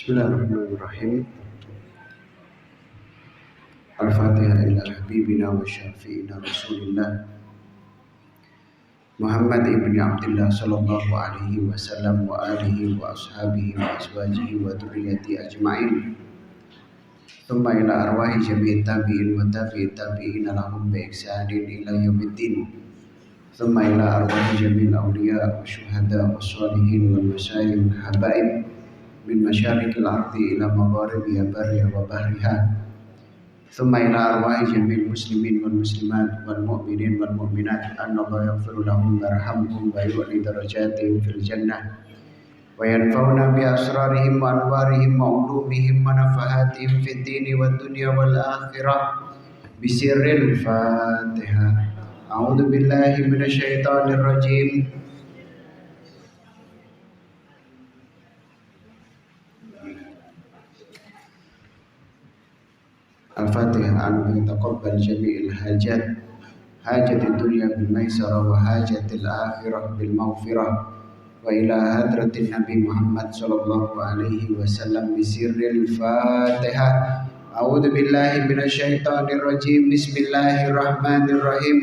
Bismillahirrahmanirrahim. Al-Fatihah ila habibina wa syafi'ina Rasulillah Muhammad ibn Abdullah sallallahu alaihi wasallam wa alihi wa ashabihi wa azwajihi wa dzurriyyati ajma'in. Thumma ila arwahi jami'it tabi'in wa tabi'it tabi'in lahum bi ihsanin ila yaumiddin. Thumma ila arwahi jami'il awliya wa syuhada wa sholihin wal masyayikh wal habaib min masyarikil ardi ila magharibiha barriha wa bahriha. Thumma ila arwahi jami'il muslimin wal muslimat wal mu'minin wal mu'minat anna Allah yaghfiru lahum warhamhum wa yu'li darajatihim fil jannah wa yanfa'una bi asrarihim wa anwarihim wa ulumihim wa nafahatihim fid dini wad dunya wal akhirah bisirril Fatihah. A'udzu billahi minasyaitonir rajim. Al-Fatihah. Anu yataqabbal jami'il hajat, hajatid dunya bil maisarah wa hajatil akhirah bil maghfirah wa ila hadratin Nabi Muhammad sallallahu alaihi wasallam bisirril Fatihah. A'udzu billahi minasyaitonir rajim. Bismillahirrahmanirrahim.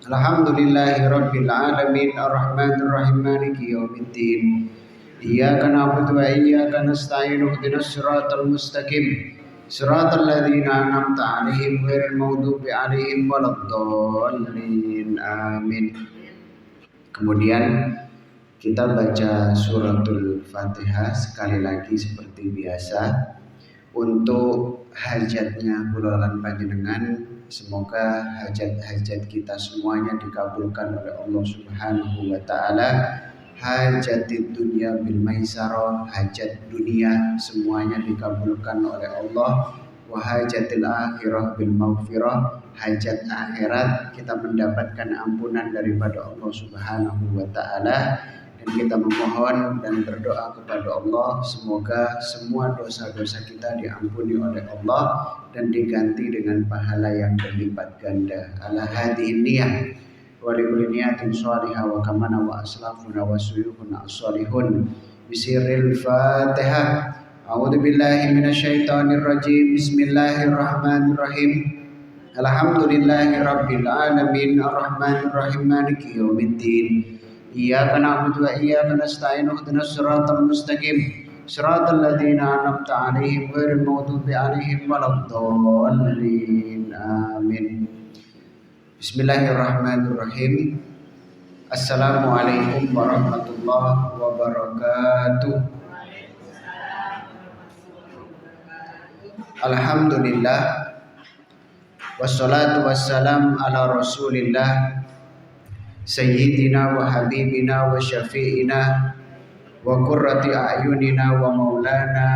Alhamdulillahi rabbil alamin arrahmanir rahim maliki yaumiddin. Iyyaka na'budu wa iyyaka nasta'in ihdinas siratal mustaqim siratal ladzina an'amta 'alaihim ghairil maghdubi 'alaihim waladdallin. Amin. Kemudian kita baca suratul Fatihah sekali lagi seperti biasa untuk hajatnya kula lan panjenengan. Semoga hajat-hajat kita semuanya dikabulkan oleh Allah Subhanahu wa taala. Hajatid dunya bil maisarah, hajat dunia semuanya dikabulkan oleh Allah. Wa hajatil akhirah bil maghfirah, hajat akhirat kita mendapatkan ampunan daripada Allah Subhanahu wa taala. Dan kita memohon dan berdoa kepada Allah semoga semua dosa-dosa kita diampuni oleh Allah dan diganti dengan pahala yang berlipat ganda. Ala hadhihi niyah wa likulli niyatin shalihah wa kamana wa aslafuna wa suyuhuna as-salihun bisirril Fatihah. A'udzu billahi minasyaitonir rajim. Bismillahirrahmanirrahim. Alhamdulillahi rabbil alamin arrahmanir rahim maliki yaumiddin. Iyyaka na'budu wa iyyaka nasta'in ihdinas siratal mustaqim siratal ladzina an'amta 'alaihim ghairil maghdubi 'alaihim waladdallin. Amin. Bismillahirrahmanirrahim. Assalamualaikum warahmatullahi wabarakatuh. Alhamdulillah wassalatu wassalam ala rasulillah sayyidina wa habibina wa syafi'ina wa qurrati a'yunina wa maulana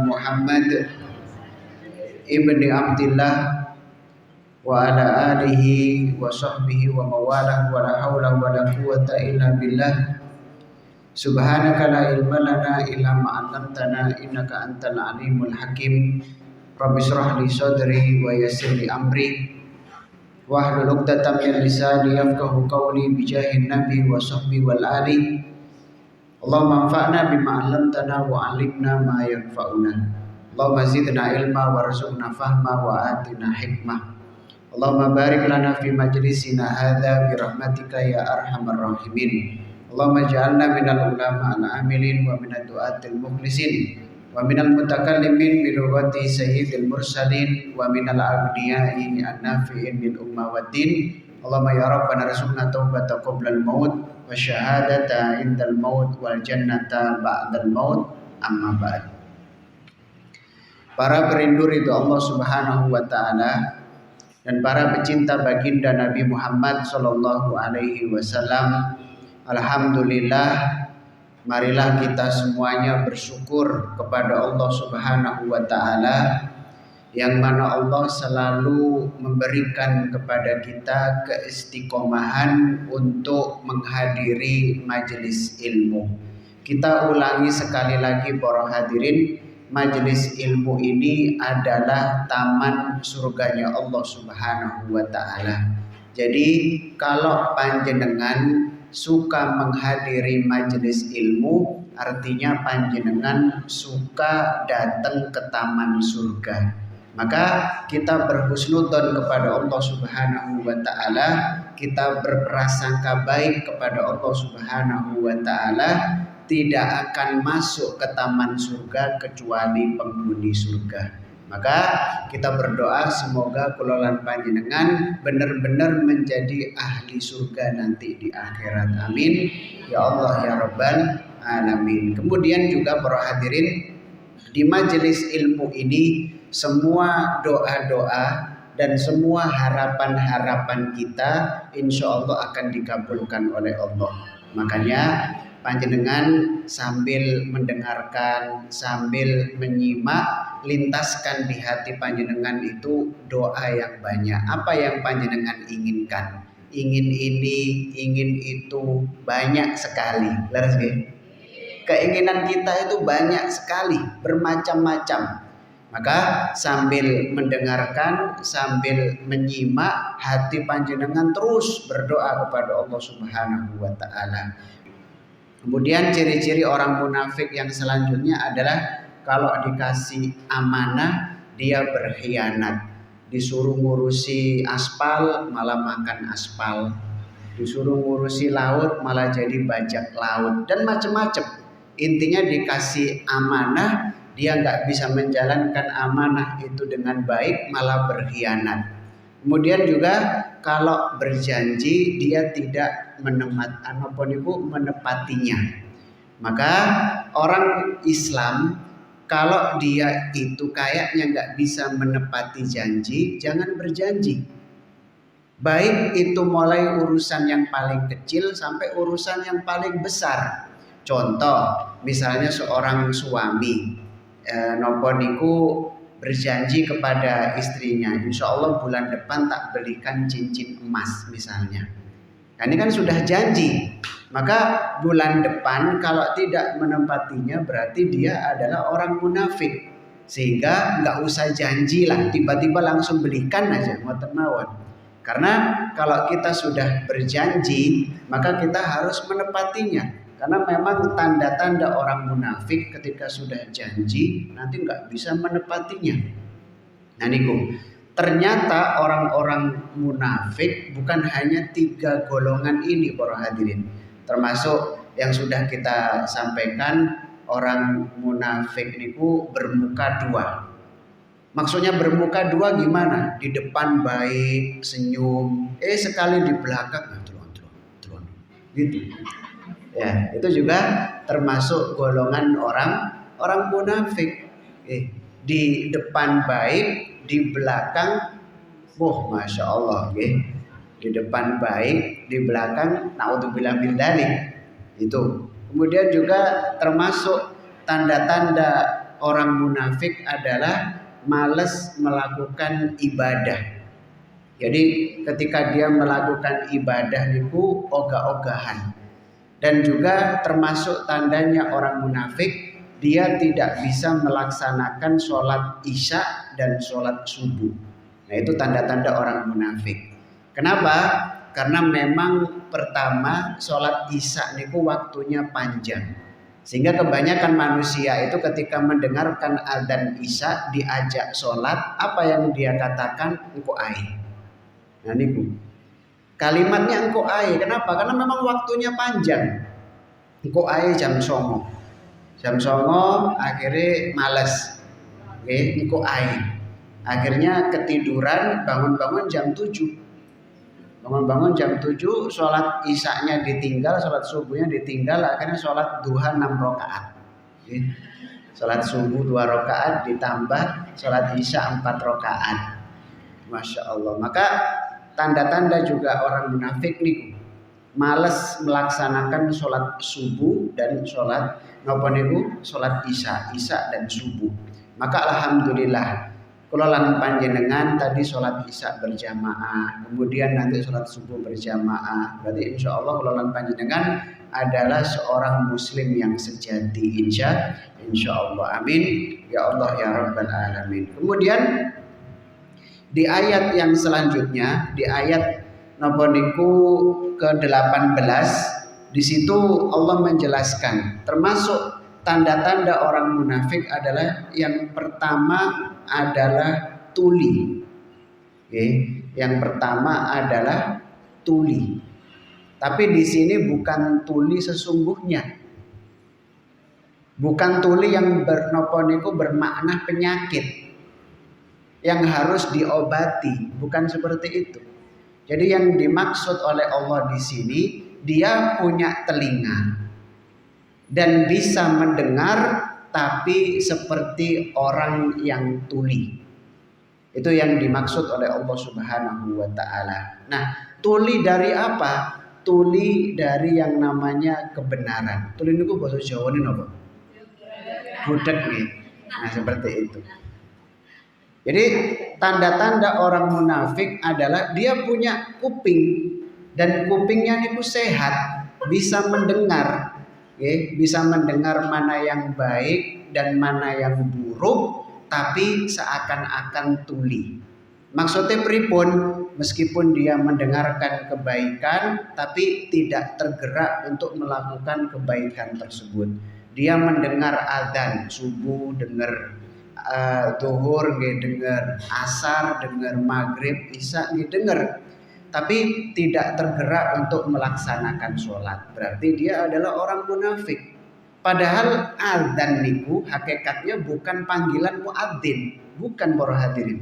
Muhammad ibni Abdillah wa ala alihi wa sahbihi wa mawalah wa la hawla wa la quwwata illa billah. Subhanaka la ilma lana illa ma 'allamtana innaka antal alimul hakim. Rabbi shrah li sadri wa yassir li amri wahlul 'uqdatam min lisani yafqahu qawli bi jahin nabi wa sahbi wal ali. Allahumma anfa'na bima 'allamtana wa 'allimna ma yanfa'una. Allahumma zidna ilma warzuqna fahma wa atina hikmah. Allahumma barik lana fi majlisina hadza bi rahmatika ya arhamar rahimin. Allahumma ij'alna minal ulama al-amilin wa minad du'atil mukhlisin wa minal mutakallimin bi lughati sayyidil mursalin wa minal aghniyai an-nafi'in bil umma wad din. Allahumma ya rabbana arzuqna taubata qoblal maut wa syahadata indal maut wal jannata ba'dal maut. Amma ba'd. Para perindu ridho Allah Subhanahu wa taala dan para pecinta baginda Nabi Muhammad sallallahu alaihi wasallam, alhamdulillah, marilah kita semuanya bersyukur kepada Allah Subhanahu wa taala yang mana Allah selalu memberikan kepada kita keistiqomahan untuk menghadiri majelis ilmu. Kita ulangi sekali lagi para hadirin, majelis ilmu ini adalah taman surganya Allah Subhanahu wa taala. Jadi kalau panjenengan suka menghadiri majelis ilmu, artinya panjenengan suka datang ke taman surga. Maka kita berhusnudzon kepada Allah Subhanahu wa taala, kita berprasangka baik kepada Allah Subhanahu wa taala, tidak akan masuk ke taman surga kecuali penghuni surga. Maka kita berdoa semoga kulolan panjenengan benar-benar menjadi ahli surga nanti di akhirat. Amin ya Allah ya Rabbal alamin. Kemudian juga para hadirin, di majelis ilmu ini semua doa-doa dan semua harapan-harapan kita insya Allah akan dikabulkan oleh Allah. Makanya panjenengan sambil mendengarkan, sambil menyimak, lintaskan di hati panjenengan itu doa yang banyak. Apa yang panjenengan inginkan? Ingin ini, ingin itu, banyak sekali. Laras nggih? Keinginan kita itu banyak sekali, bermacam-macam. Maka sambil mendengarkan, sambil menyimak, hati panjenengan terus berdoa kepada Allah Subhanahu wa taala. Kemudian ciri-ciri orang munafik yang selanjutnya adalah kalau dikasih amanah dia berkhianat. Disuruh ngurusi aspal malah makan aspal. Disuruh ngurusi laut malah jadi bajak laut dan macam-macam. Intinya dikasih amanah dia nggak bisa menjalankan amanah itu dengan baik, malah berkhianat. Kemudian juga kalau berjanji dia tidak menepatinya. Maka orang Islam kalau dia itu kayaknya nggak bisa menepati janji, jangan berjanji. Baik itu mulai urusan yang paling kecil sampai urusan yang paling besar. Contoh, misalnya seorang suami nopo niku berjanji kepada istrinya, insya Allah bulan depan tak belikan cincin emas misalnya. Ini kan sudah janji. Maka bulan depan kalau tidak menempatinya berarti dia adalah orang munafik. Sehingga nggak usah janji lah, tiba-tiba langsung belikan aja, ngoten mawon. Karena kalau kita sudah berjanji, maka kita harus menepatinya. Karena memang tanda-tanda orang munafik ketika sudah janji nanti nggak bisa menepatinya. Nah niku, ternyata orang-orang munafik bukan hanya 3 golongan ini para hadirin. Termasuk yang sudah kita sampaikan, orang munafik niku bermuka 2. Maksudnya bermuka 2 gimana? Di depan baik, senyum, sekali di belakang tulon gitu. Ya, itu juga termasuk golongan orang munafik. Di depan baik, di belakang, masya Allah, di depan baik, di belakang, naudzubillah min dzalik. Itu. Kemudian juga termasuk tanda-tanda orang munafik adalah malas melakukan ibadah. Jadi ketika dia melakukan ibadah niku ogah-ogahan. Dan juga termasuk tandanya orang munafik, dia tidak bisa melaksanakan sholat isya dan sholat subuh. Nah itu tanda-tanda orang munafik. Kenapa? Karena memang pertama sholat isya niku waktunya panjang. Sehingga kebanyakan manusia itu ketika mendengarkan adzan isya diajak sholat, apa yang dia katakan? Engko ae. Nah niku. Kalimatnya engko ae. Kenapa? Karena memang waktunya panjang. Engko ae jam 09.00. Jam 09.00 akhirnya males. Engko ae. Akhirnya ketiduran, bangun-bangun jam 7. Bangun-bangun jam 7, sholat isya-nya ditinggal, sholat subuhnya ditinggal, akhirnya sholat duha 6 rakaat. Sholat subuh 2 rakaat ditambah sholat isya 4 rakaat. Masya Allah. Maka tanda-tanda juga orang munafik niku malas melaksanakan sholat subuh dan sholat sholat isya dan subuh. Maka alhamdulillah kulolan panjenengan tadi sholat isya berjamaah, kemudian nanti sholat subuh berjamaah. Berarti insya Allah kulolan panjenengan adalah seorang muslim yang sejati, insya Allah. Amin ya Allah ya Rabbal alamin. Kemudian di ayat yang selanjutnya, di ayat napa niku ke-18 Di situ Allah menjelaskan termasuk tanda-tanda orang munafik adalah yang pertama adalah tuli. Oke, yang pertama adalah tuli. Tapi di sini bukan tuli sesungguhnya. Bukan tuli yang bermakna penyakit yang harus diobati, bukan seperti itu. Jadi yang dimaksud oleh Allah di sini, dia punya telinga dan bisa mendengar, tapi seperti orang yang tuli. Itu yang dimaksud oleh Allah Subhanahu wa taala. Nah, tuli dari apa? Tuli dari yang namanya kebenaran. Tuli niku bahasa Jawa ini apa? Budek nih. Nah, seperti itu. Jadi tanda-tanda orang munafik adalah dia punya kuping dan kupingnya niku sehat, bisa mendengar, bisa mendengar mana yang baik dan mana yang buruk, tapi seakan-akan tuli. Maksudnya pripun? Meskipun dia mendengarkan kebaikan, tapi tidak tergerak untuk melakukan kebaikan tersebut. Dia mendengar adzan subuh, dengar zuhur dengar, asar dengar, maghrib, isya dengar, tapi tidak tergerak untuk melaksanakan sholat. Berarti dia adalah orang munafik. Padahal adzan niku hakikatnya bukan panggilan muadzin, bukan para hadirin.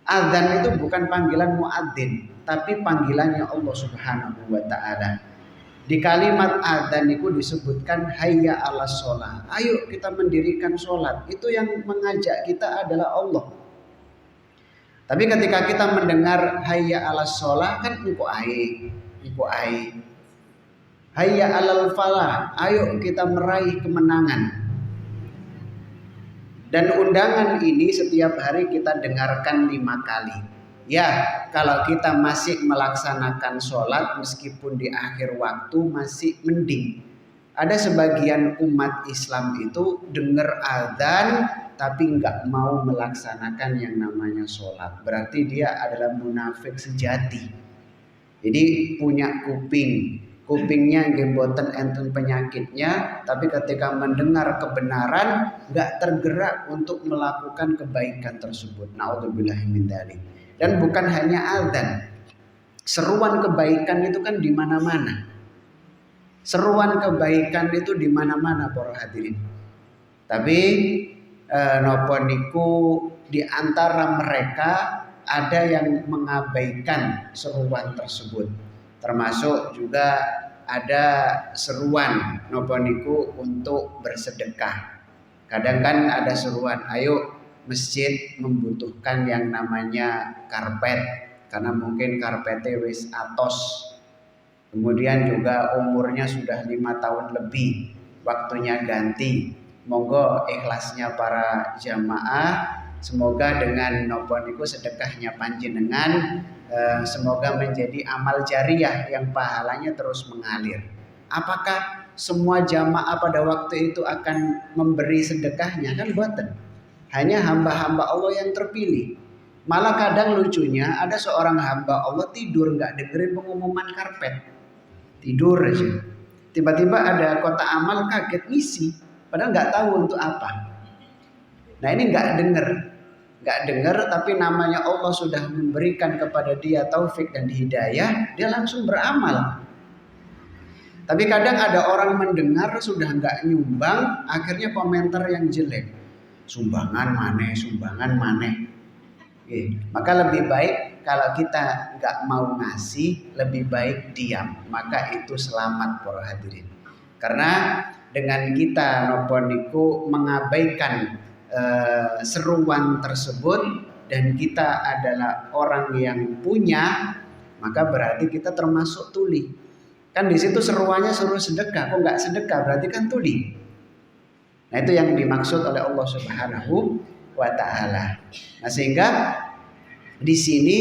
Adzan itu bukan panggilan muadzin, tapi panggilannya Allah Subhanahu wa taala. Di kalimat adzan itu disebutkan hayya 'alas shalah. Ayo kita mendirikan sholat. Itu yang mengajak kita adalah Allah. Tapi ketika kita mendengar hayya 'alas shalah kan engko ae. Hayya 'alal falah. Ayo kita meraih kemenangan. Dan undangan ini setiap hari kita dengarkan 5 kali. Ya, kalau kita masih melaksanakan sholat meskipun di akhir waktu masih mending. Ada sebagian umat Islam itu dengar adzan tapi nggak mau melaksanakan yang namanya sholat. Berarti dia adalah munafik sejati. Jadi punya kupingnya gemboten enten penyakitnya, tapi ketika mendengar kebenaran nggak tergerak untuk melakukan kebaikan tersebut. Naudzubillahi min dzalik. Dan bukan hanya adzan, seruan kebaikan itu kan di mana-mana. Seruan kebaikan itu di mana-mana para hadirin. Tapi napa niku di antara mereka ada yang mengabaikan seruan tersebut. Termasuk juga ada seruan napa niku untuk bersedekah. Kadang kan ada seruan, ayo masjid membutuhkan yang namanya karpet karena mungkin karpetnya wis atos, kemudian juga umurnya sudah 5 tahun lebih, waktunya ganti. Monggo ikhlasnya para jamaah, semoga dengan nopo niku sedekahnya panjenengan semoga menjadi amal jariah yang pahalanya terus mengalir. Apakah semua jamaah pada waktu itu akan memberi sedekahnya? Kan boten. Hanya hamba-hamba Allah yang terpilih. Malah kadang lucunya ada seorang hamba Allah tidur nggak dengerin pengumuman karpet, tidur aja. Tiba-tiba ada kota amal kaget ngisi, padahal nggak tahu untuk apa. Nah ini nggak dengar, tapi namanya Allah sudah memberikan kepada dia taufik dan hidayah, dia langsung beramal. Tapi kadang ada orang mendengar sudah nggak nyumbang, akhirnya komentar yang jelek. Sumbangan maneh. Maka lebih baik kalau kita nggak mau ngasih, lebih baik diam. Maka itu selamat para hadirin. Karena dengan kita nopo niku mengabaikan seruan tersebut dan kita adalah orang yang punya, maka berarti kita termasuk tuli. Kan di situ seruannya suruh sedekah, kok nggak sedekah berarti kan tuli. Nah itu yang dimaksud oleh Allah Subhanahu wa taala. Nah sehingga di sini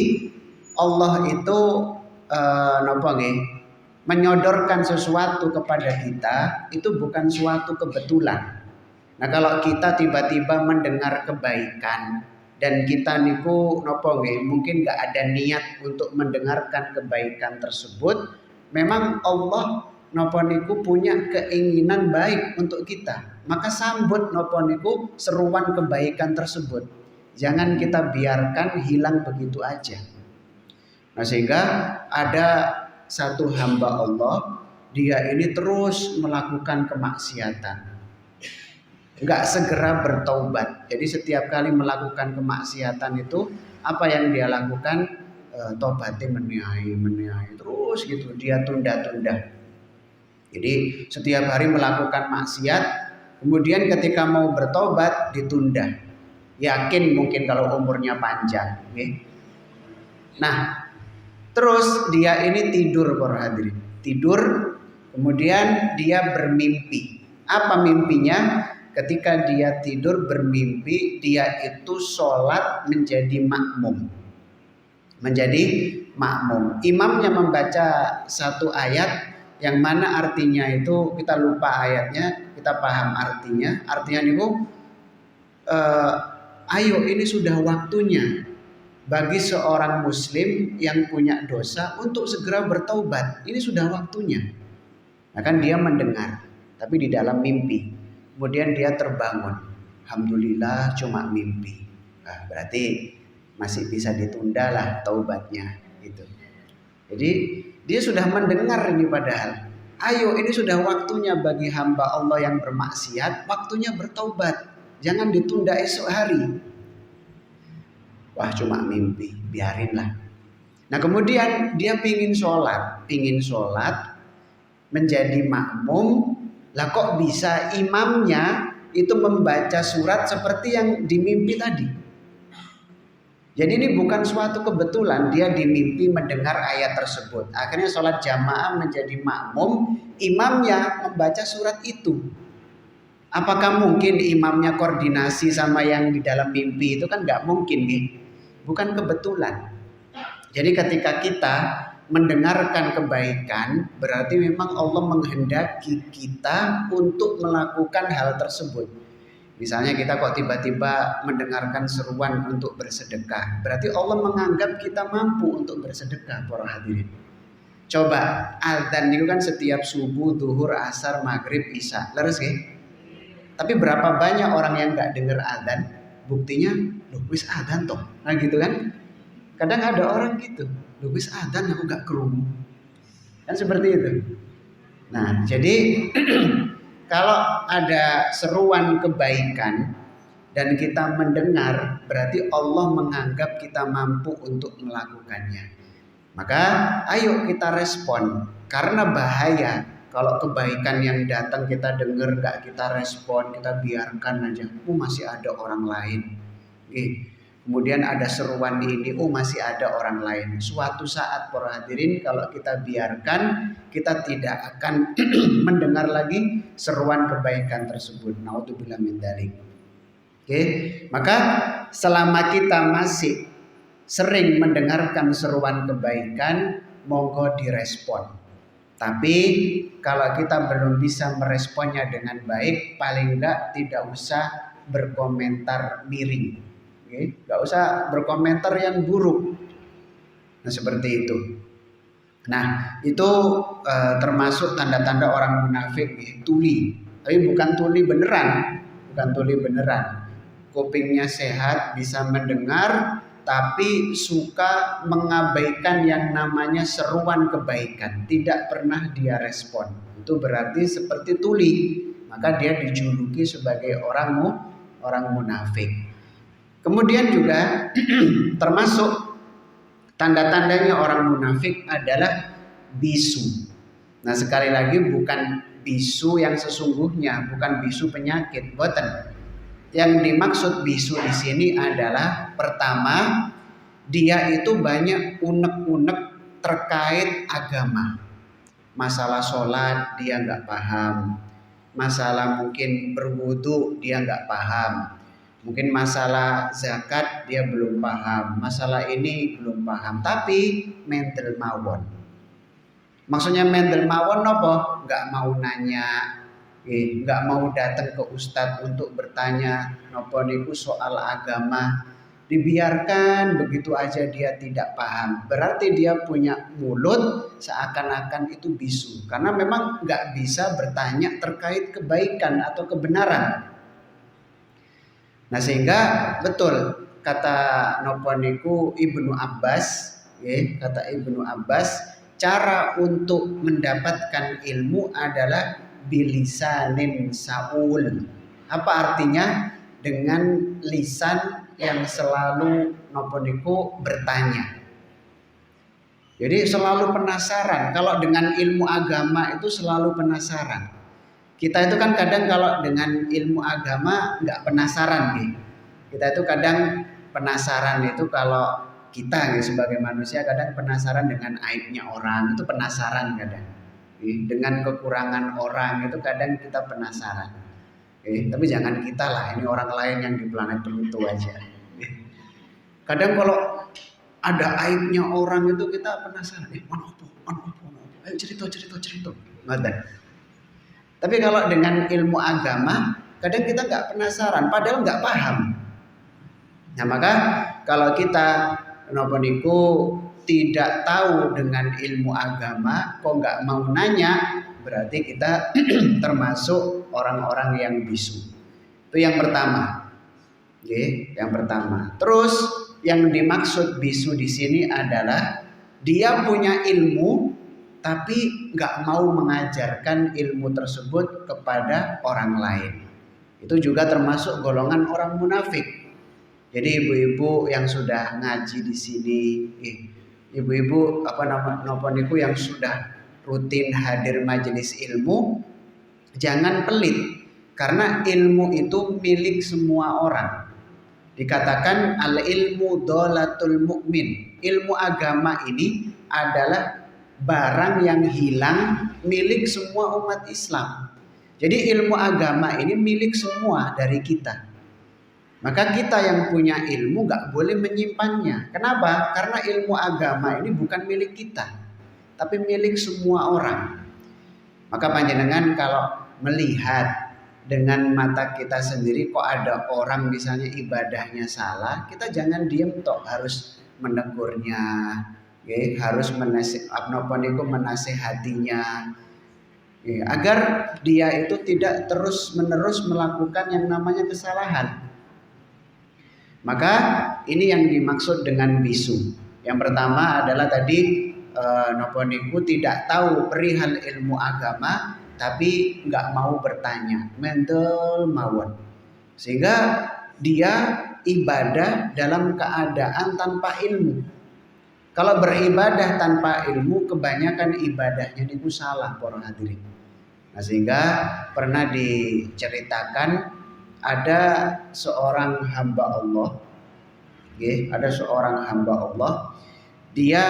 Allah itu menyodorkan sesuatu kepada kita itu bukan suatu kebetulan. Nah kalau kita tiba-tiba mendengar kebaikan dan kita niku mungkin nggak ada niat untuk mendengarkan kebaikan tersebut, memang Allah napa niku punya keinginan baik untuk kita, maka sambut napa niku seruan kebaikan tersebut. Jangan kita biarkan hilang begitu aja. Nah, sehingga ada satu hamba Allah, dia ini terus melakukan kemaksiatan, nggak segera bertaubat. Jadi setiap kali melakukan kemaksiatan itu, apa yang dia lakukan? Tobatnya meniai terus gitu, dia tunda-tunda. Jadi setiap hari melakukan maksiat, kemudian ketika mau bertobat ditunda. Yakin mungkin kalau umurnya panjang, okay? Nah, terus dia ini tidur, para hadirin. Tidur, kemudian dia bermimpi. Apa mimpinya? Ketika dia tidur bermimpi, dia itu sholat menjadi makmum. Imamnya membaca satu ayat yang mana artinya itu kita lupa ayatnya, kita paham artinya. Artinya itu, ayo ini sudah waktunya bagi seorang muslim yang punya dosa untuk segera bertaubat. Ini sudah waktunya. Nah, kan dia mendengar, tapi di dalam mimpi. Kemudian dia terbangun. Alhamdulillah cuma mimpi. Nah, berarti masih bisa ditunda lah taubatnya gitu. Jadi dia sudah mendengar ini padahal. Ayo ini sudah waktunya bagi hamba Allah yang bermaksiat, waktunya bertaubat. Jangan ditunda esok hari. Wah, cuma mimpi, biarinlah. Nah, kemudian dia pingin sholat menjadi makmum. Lah kok bisa imamnya itu membaca surat seperti yang dimimpi tadi? Jadi ini bukan suatu kebetulan, dia dimimpi mendengar ayat tersebut. Akhirnya sholat jamaah menjadi makmum, imamnya membaca surat itu. Apakah mungkin imamnya koordinasi sama yang di dalam mimpi? Itu kan nggak mungkin nih. Bukan kebetulan. Jadi ketika kita mendengarkan kebaikan, berarti memang Allah menghendaki kita untuk melakukan hal tersebut. Misalnya kita kok tiba-tiba mendengarkan seruan untuk bersedekah, berarti Allah menganggap kita mampu untuk bersedekah, para hadirin. Coba azan itu kan setiap subuh, zuhur, asar, maghrib, isya, leres ya? Tapi berapa banyak orang yang nggak dengar azan? Buktinya, loh wis azan toh, nah gitu kan? Kadang ada orang gitu, loh wis azan aku nggak kerungu, kan seperti itu. Nah, jadi kalau ada seruan kebaikan dan kita mendengar, berarti Allah menganggap kita mampu untuk melakukannya. Maka ayo kita respon, karena bahaya kalau kebaikan yang datang kita dengar gak kita respon, kita biarkan aja. Masih ada orang lain. Kemudian ada seruan ini, masih ada orang lain. Suatu saat, para hadirin, kalau kita biarkan, kita tidak akan mendengar lagi seruan kebaikan tersebut. Naudzubillah min dzalik. Maka selama kita masih sering mendengarkan seruan kebaikan, monggo direspon. Tapi kalau kita belum bisa meresponnya dengan baik, paling enggak tidak usah berkomentar miring. Gak usah berkomentar yang buruk. Nah, seperti itu. Nah, itu termasuk tanda-tanda orang munafik, tuli. Tapi bukan tuli beneran. Kupingnya sehat, bisa mendengar, tapi suka mengabaikan yang namanya seruan kebaikan. Tidak pernah dia respon. Itu berarti seperti tuli. Maka dia dijuluki sebagai orang munafik. Kemudian juga termasuk tanda-tandanya orang munafik adalah bisu. Nah, sekali lagi bukan bisu yang sesungguhnya, bukan bisu penyakit, boten. Yang dimaksud bisu di sini adalah pertama, dia itu banyak unek-unek terkait agama. Masalah sholat dia nggak paham, masalah mungkin berwudu dia nggak paham. Mungkin masalah zakat dia belum paham, masalah ini belum paham, tapi mendel mawon. Maksudnya mendel mawon apa? Nggak mau nanya, nggak mau datang ke ustadz untuk bertanya nopo niku soal agama. dibiarkan begitu aja dia tidak paham, berarti dia punya mulut seakan-akan itu bisu, karena memang nggak bisa bertanya terkait kebaikan atau kebenaran. Nah sehingga betul kata noponiku Ibnu Abbas, kata Ibnu Abbas, cara untuk mendapatkan ilmu adalah bilisanin saul. Apa artinya? Dengan lisan yang selalu noponiku bertanya. Jadi selalu penasaran. Kalau dengan ilmu agama itu selalu penasaran. Kita itu kan kadang kalau dengan ilmu agama nggak penasaran nih. Kita itu kadang penasaran itu kalau kita sebagai manusia kadang penasaran dengan aibnya orang, itu penasaran kadang. Dengan kekurangan orang itu kadang kita penasaran. Tapi jangan kita lah, ini orang lain yang di planet Pluto aja. Kadang kalau ada aibnya orang itu kita penasaran, mana apa, ayo cerita. Ngoten. Tapi kalau dengan ilmu agama, kadang kita nggak penasaran, padahal nggak paham. Nah maka kalau kita noponiku tidak tahu dengan ilmu agama, kok nggak mau nanya, berarti kita termasuk orang-orang yang bisu. Itu yang pertama. Yang pertama. Terus yang dimaksud bisu di sini adalah dia punya ilmu tapi nggak mau mengajarkan ilmu tersebut kepada orang lain. Itu juga termasuk golongan orang munafik. Jadi ibu-ibu yang sudah ngaji di sini, ibu-ibu noponiku yang sudah rutin hadir majelis ilmu, jangan pelit karena ilmu itu milik semua orang. Dikatakan al ilmu dolatul mukmin. Ilmu agama ini adalah barang yang hilang milik semua umat Islam. Jadi ilmu agama ini milik semua dari kita. Maka kita yang punya ilmu gak boleh menyimpannya. Kenapa? Karena ilmu agama ini bukan milik kita, tapi milik semua orang. Maka panjenengan kalau melihat dengan mata kita sendiri kok ada orang misalnya ibadahnya salah, kita jangan diem tok, harus menegurnya, harus menasehatinya, agar dia itu tidak terus-menerus melakukan yang namanya kesalahan. Maka ini yang dimaksud dengan bisu. Yang pertama adalah tadi noponiku tidak tahu perihal ilmu agama, tapi nggak mau bertanya, mendel mawon, sehingga dia ibadah dalam keadaan tanpa ilmu. Kalau beribadah tanpa ilmu, kebanyakan ibadahnya itu salah, para hadirin. Nah, sehingga pernah diceritakan ada seorang hamba Allah, ada seorang hamba Allah. Dia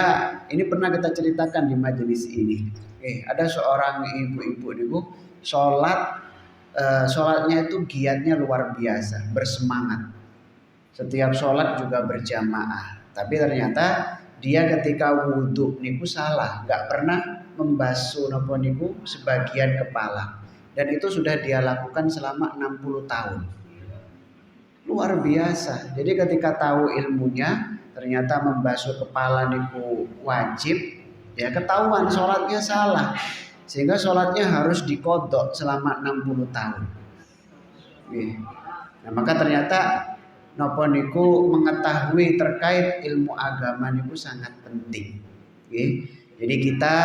ini pernah kita ceritakan di majelis ini. Ada seorang ibu-ibu sholatnya itu giatnya luar biasa, bersemangat. Setiap sholat juga berjamaah. Tapi ternyata dia ketika wudhu niku salah, nggak pernah membasuh napa niku sebagian kepala. Dan itu sudah dia lakukan selama 60 tahun. Luar biasa. Jadi ketika tahu ilmunya, ternyata membasuh kepala niku wajib, ya ketahuan sholatnya salah. Sehingga sholatnya harus dikodok selama 60 tahun. Nah, maka ternyata napa niku mengetahui terkait ilmu agama niku sangat penting. Jadi kita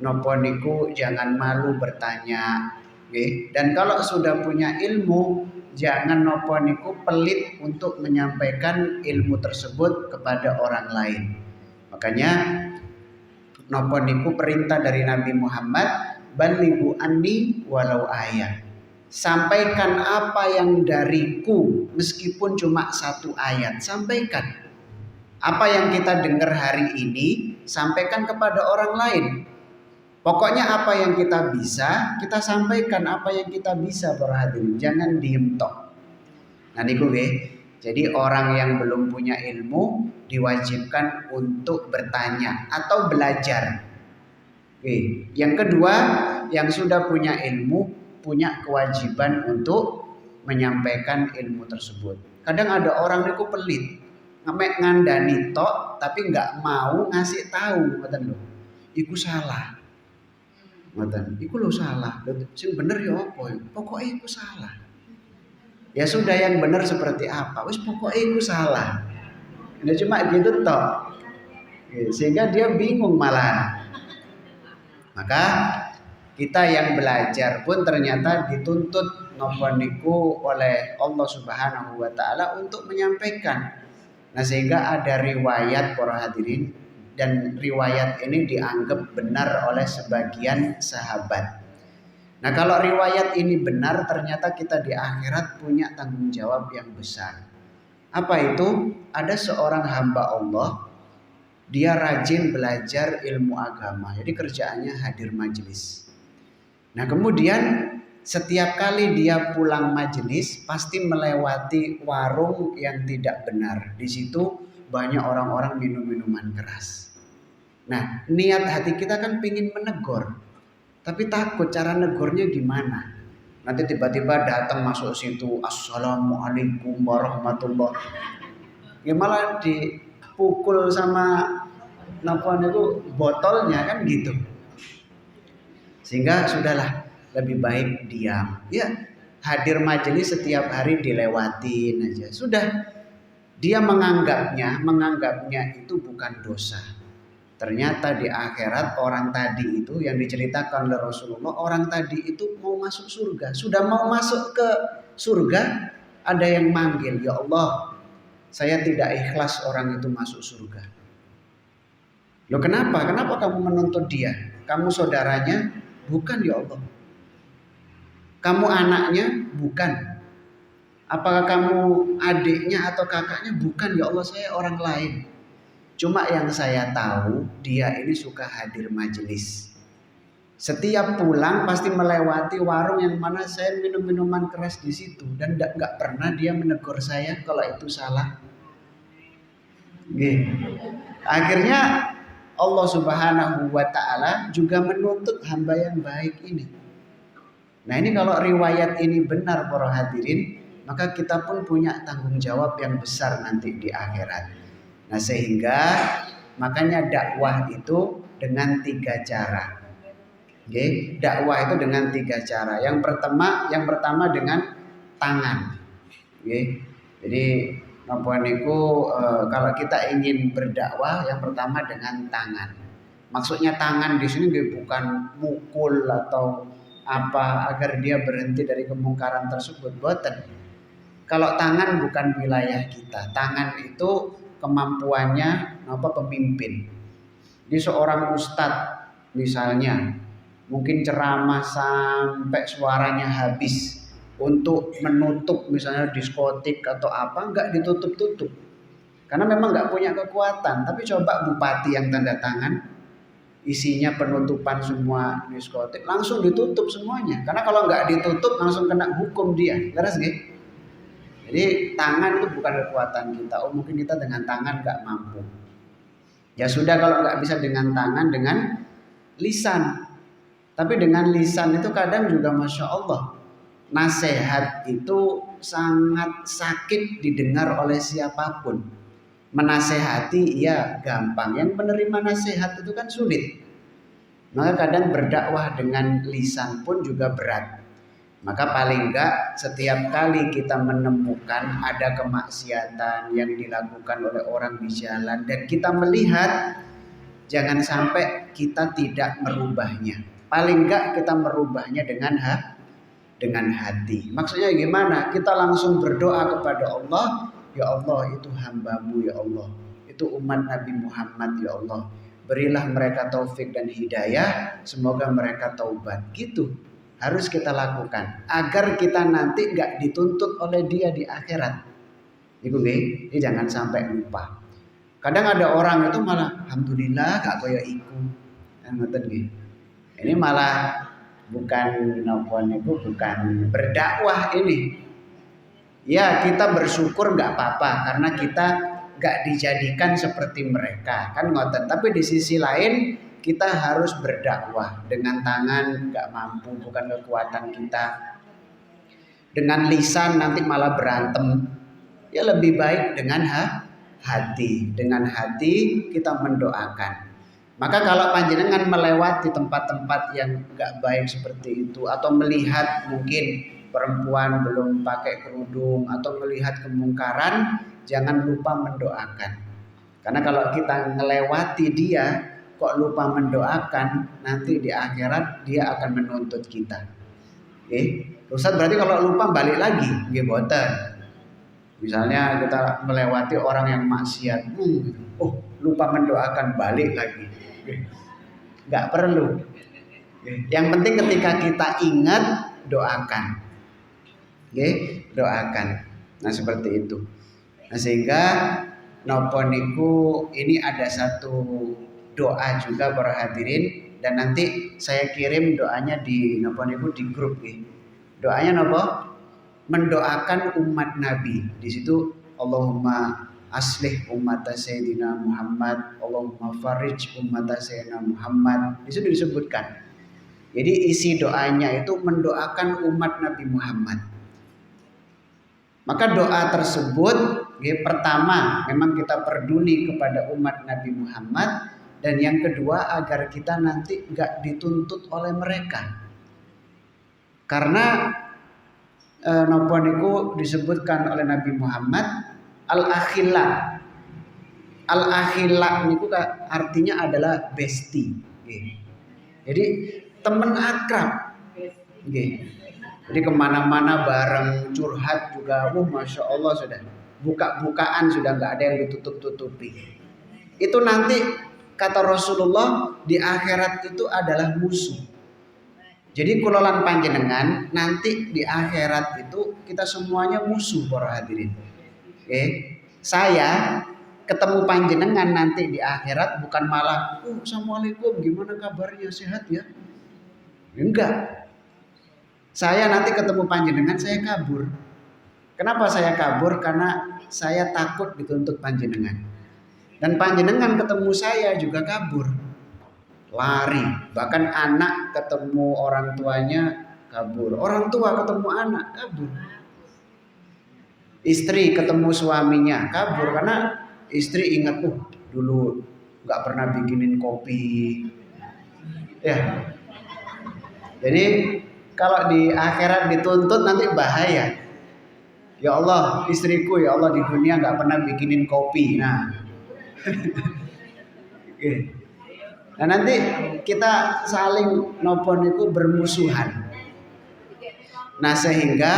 napa niku jangan malu bertanya. Dan kalau sudah punya ilmu, jangan napa niku pelit untuk menyampaikan ilmu tersebut kepada orang lain. Makanya napa niku perintah dari Nabi Muhammad, balighu anni walau ayat. Sampaikan apa yang dariku meskipun cuma satu ayat, sampaikan. Apa yang kita dengar hari ini, sampaikan kepada orang lain. Pokoknya apa yang kita bisa, kita sampaikan apa yang kita bisa, para hadirin. Jangan diem tok. Nah niku jadi orang yang belum punya ilmu diwajibkan untuk bertanya atau belajar. Yang kedua, yang sudah punya ilmu punya kewajiban untuk menyampaikan ilmu tersebut. Kadang ada orang niku pelit, ngemek ngandani tok tapi nggak mau ngasih tahu, ngoten lho. Iku salah. Ngoten. Iku lho salah. Sing bener ya apa? Pokoknya iku salah. Ya sudah, yang benar seperti apa? Wis pokoknya iku salah. Ini cuma gitu tok. Sehingga dia bingung malah. Maka kita yang belajar pun ternyata dituntut napa niku oleh Allah Subhanahu wa taala untuk menyampaikan. Nah, sehingga ada riwayat para hadirin, dan riwayat ini dianggap benar oleh sebagian sahabat. Nah, kalau riwayat ini benar, ternyata kita di akhirat punya tanggung jawab yang besar. Apa itu? Ada seorang hamba Allah, dia rajin belajar ilmu agama. Jadi kerjaannya hadir majelis. Nah, kemudian setiap kali dia pulang majelis pasti melewati warung yang tidak benar. Di situ banyak orang-orang minum minuman keras. Nah, niat hati kita kan pingin menegur, tapi takut cara negornya gimana. Nanti tiba-tiba datang masuk situ, assalamualaikum warahmatullah. Ya malah dipukul sama napa niku botolnya kan gitu. Sehingga sudahlah, lebih baik diam. Ya, hadir majelis setiap hari dilewatin aja. Sudah, dia menganggapnya itu bukan dosa. Ternyata di akhirat orang tadi itu yang diceritakan oleh Rasulullah, orang tadi itu mau masuk surga. Sudah mau masuk ke surga, ada yang manggil, ya Allah, saya tidak ikhlas orang itu masuk surga. Loh kenapa? Kenapa kamu menuntut dia? Kamu saudaranya? Bukan ya Allah. Kamu anaknya? Bukan. Apakah kamu adiknya atau kakaknya? Bukan ya Allah, saya orang lain. Cuma yang saya tahu, dia ini suka hadir majelis. Setiap pulang pasti melewati warung yang mana saya minum minuman keras di situ, dan nggak pernah dia menegur saya kalau itu salah. Akhirnya Allah Subhanahu wa taala juga menuntut hamba yang baik ini. Nah, ini kalau riwayat ini benar para hadirin, maka kita pun punya tanggung jawab yang besar nanti di akhirat. Nah, sehingga makanya dakwah itu dengan 3 cara. Oke, dakwah itu dengan 3 cara. Yang pertama dengan tangan. Oke. Jadi napa niku kalau kita ingin berdakwah, yang pertama dengan tangan. Maksudnya tangan di sini bukan mukul atau apa agar dia berhenti dari kemungkaran tersebut, boten. Kalau tangan bukan wilayah kita. Tangan itu kemampuannya pemimpin. Jadi seorang ustadz misalnya mungkin ceramah sampai suaranya habis, untuk menutup misalnya diskotik atau apa, enggak ditutup-tutup karena memang enggak punya kekuatan. Tapi coba bupati yang tanda tangan isinya penutupan semua diskotik, langsung ditutup semuanya, karena kalau enggak ditutup langsung kena hukum dia. Leres nggih? Jadi tangan itu bukan kekuatan kita. Oh, mungkin kita dengan tangan enggak mampu. Ya sudah, kalau enggak bisa dengan tangan, dengan lisan. Tapi dengan lisan itu kadang juga Masya Allah, nasihat itu sangat sakit didengar oleh siapapun. Menasehati ya gampang, yang menerima nasihat itu kan sulit. Maka kadang berdakwah dengan lisan pun juga berat. Maka paling enggak setiap kali kita menemukan ada kemaksiatan yang dilakukan oleh orang di jalan dan kita melihat, jangan sampai kita tidak merubahnya. Paling enggak kita merubahnya dengan hati. Maksudnya gimana? Kita langsung berdoa kepada Allah, ya Allah, itu hambamu ya Allah, itu umat Nabi Muhammad ya Allah, berilah mereka taufik dan hidayah, semoga mereka taubat. Gitu harus kita lakukan agar kita nanti gak dituntut oleh dia di akhirat. Ibu ini jangan sampai lupa. Kadang ada orang itu malah alhamdulillah gak koyo iku. Ini malah bukan berdakwah ini. Ya, kita bersyukur nggak apa-apa karena kita nggak dijadikan seperti mereka, kan ngoten. Tapi di sisi lain kita harus berdakwah dengan tangan nggak mampu, bukan kekuatan kita. Dengan lisan nanti malah berantem. Ya lebih baik dengan hati. Dengan hati kita mendoakan. Maka kalau panjenengan melewati tempat-tempat yang gak baik seperti itu, atau melihat mungkin perempuan belum pakai kerudung, atau melihat kemungkaran, jangan lupa mendoakan. Karena kalau kita ngelewati dia kok lupa mendoakan, nanti di akhirat dia akan menuntut kita. Ustaz berarti kalau lupa balik lagi, nggih boten. Misalnya kita melewati orang yang maksiat, lupa mendoakan, balik lagi. Nggak perlu. Yang penting ketika kita ingat, doakan. Doakan. Nah seperti itu. Nah sehingga nopo niku ini ada satu doa juga para hadirin, dan nanti saya kirim doanya di nopo niku di grup nih. Doanya nopo? Mendoakan umat Nabi. Di situ Allahumma aslih umat Sayyidina Muhammad, Allahumma farij umat Sayyidina Muhammad. Di situ disebutkan. Jadi isi doanya itu mendoakan umat Nabi Muhammad. Maka doa tersebut pertama memang kita peduli kepada umat Nabi Muhammad, dan yang kedua agar kita nanti gak dituntut oleh mereka. Karena nopo niku disebutkan oleh Nabi Muhammad al-akhilla. Al-akhilla niku artinya adalah besti. Jadi teman akrab. Jadi kemana-mana bareng, curhat juga, masya Allah sudah buka-bukaan, sudah nggak ada yang ditutup-tutupi. Itu nanti kata Rasulullah di akhirat itu adalah musuh. Jadi kulolan panjenengan nanti di akhirat itu kita semuanya musuh para hadirin. Saya ketemu panjenengan nanti di akhirat bukan malah, assalamualaikum, gimana kabarnya, sehat ya? Enggak. Saya nanti ketemu panjenengan saya kabur. Kenapa saya kabur? Karena saya takut dituntut panjenengan. Dan panjenengan ketemu saya juga kabur. Lari, bahkan anak ketemu orang tuanya kabur, orang tua ketemu anak kabur, istri ketemu suaminya kabur karena istri ingat dulu nggak pernah bikinin kopi, ya. Jadi kalau di akhirat dituntut nanti bahaya. Ya Allah, istriku ya Allah di dunia nggak pernah bikinin kopi, nah. Nah nanti kita saling nopo niku bermusuhan. Nah sehingga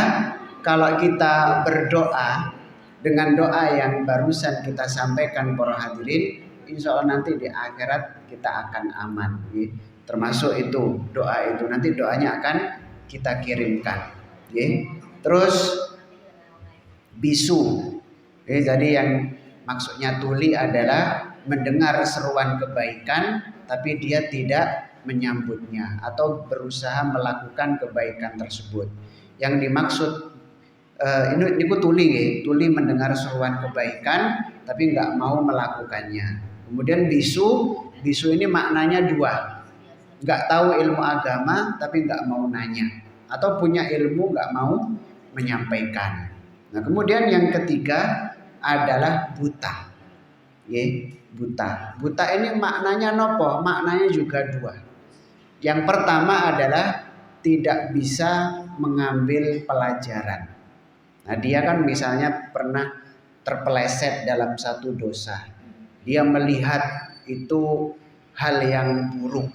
kalau kita berdoa dengan doa yang barusan kita sampaikan para hadirin, insya Allah nanti di akhirat kita akan aman. Termasuk itu doa itu, nanti doanya akan kita kirimkan. Terus bisu. Jadi yang maksudnya tuli adalah mendengar seruan kebaikan tapi dia tidak menyambutnya atau berusaha melakukan kebaikan tersebut. Yang dimaksud ini tuli mendengar seruan kebaikan tapi nggak mau melakukannya. Kemudian bisu ini maknanya dua, nggak tahu ilmu agama tapi nggak mau nanya, atau punya ilmu nggak mau menyampaikan. Nah kemudian yang ketiga adalah buta. Buta ini maknanya nopo? Maknanya juga dua. Yang pertama adalah tidak bisa mengambil pelajaran. Nah dia kan misalnya pernah terpeleset dalam satu dosa, dia melihat itu hal yang buruk,